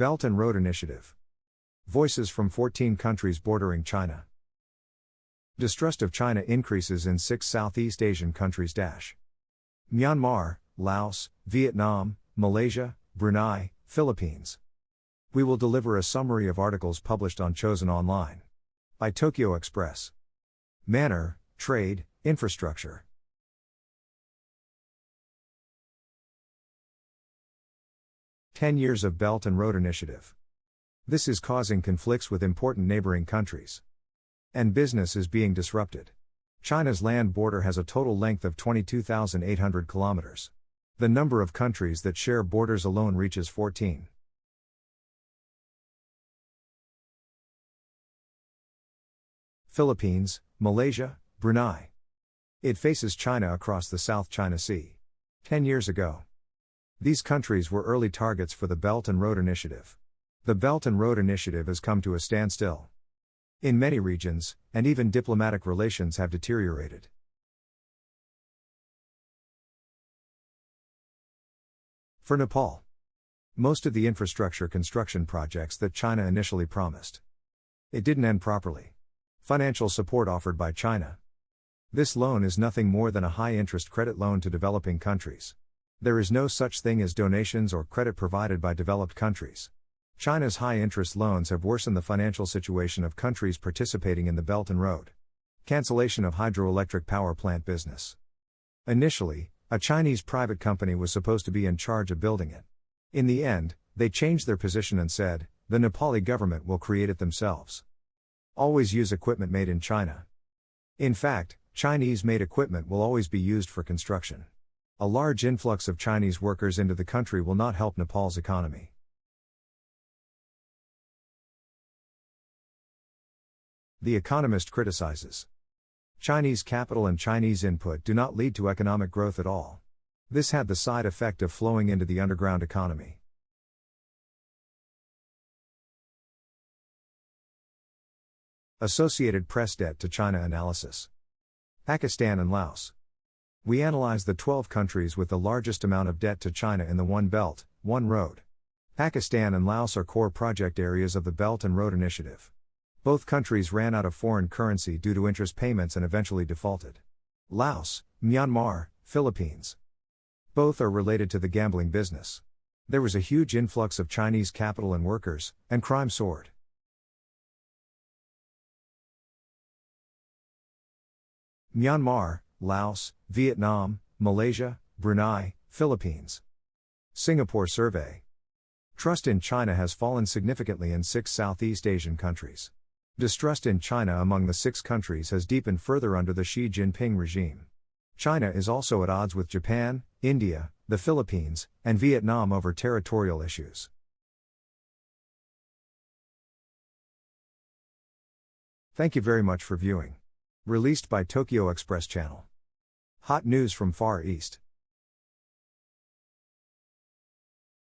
Belt and Road Initiative. Voices from 14 countries bordering China. Distrust of China increases in 6 Southeast Asian countries. Myanmar, Laos, Vietnam, Malaysia, Brunei, Philippines. We will deliver a summary of articles published on Chosun Online. By Tokio X'press. Manner, Trade, Infrastructure. "10 years of Belt and Road Initiative. This is causing conflicts with important neighboring countries. And business is being disrupted. China's land border has a total length of 22,800 kilometers. The number of countries that share borders alone reaches 14. Philippines, Malaysia, Brunei. It faces China across the South China Sea. 10 years ago. These countries were early targets for the Belt and Road Initiative. The Belt and Road Initiative has come to a standstill. In many regions, and even diplomatic relations have deteriorated. For Nepal. Most of the infrastructure construction projects that China initially promised. It didn't end properly. Financial support offered by China. This loan is nothing more than a high-interest credit loan to developing countries. There is no such thing as donations or credit provided by developed countries. China's high-interest loans have worsened the financial situation of countries participating in the Belt and Road. Cancellation of hydroelectric power plant business. Initially, a Chinese private company was supposed to be in charge of building it. In the end, they changed their position and said, the Nepali government will create it themselves. Always use equipment made in China. In fact, Chinese-made equipment will always be used for construction. A large influx of Chinese workers into the country will not help Nepal's economy. The Economist criticizes. Chinese capital and Chinese input do not lead to economic growth at all. This had the side effect of flowing into the underground economy. Associated Press debt to China analysis. Pakistan and Laos. We analyze the 12 countries with the largest amount of debt to China in the One Belt, One Road. Pakistan and Laos are core project areas of the Belt and Road Initiative. Both countries ran out of foreign currency due to interest payments and eventually defaulted. Laos, Myanmar, Philippines. Both are related to the gambling business. There was a huge influx of Chinese capital and workers, and crime soared. Myanmar, Laos, Vietnam, Malaysia, Brunei, Philippines. Singapore survey. Trust in China has fallen significantly in 6 Southeast Asian countries. Distrust in China among the 6 countries has deepened further under the Xi Jinping regime. China is also at odds with Japan, India, the Philippines, and Vietnam over territorial issues. Thank you very much for viewing. Released by Tokio X'press channel. Hot news from Far East.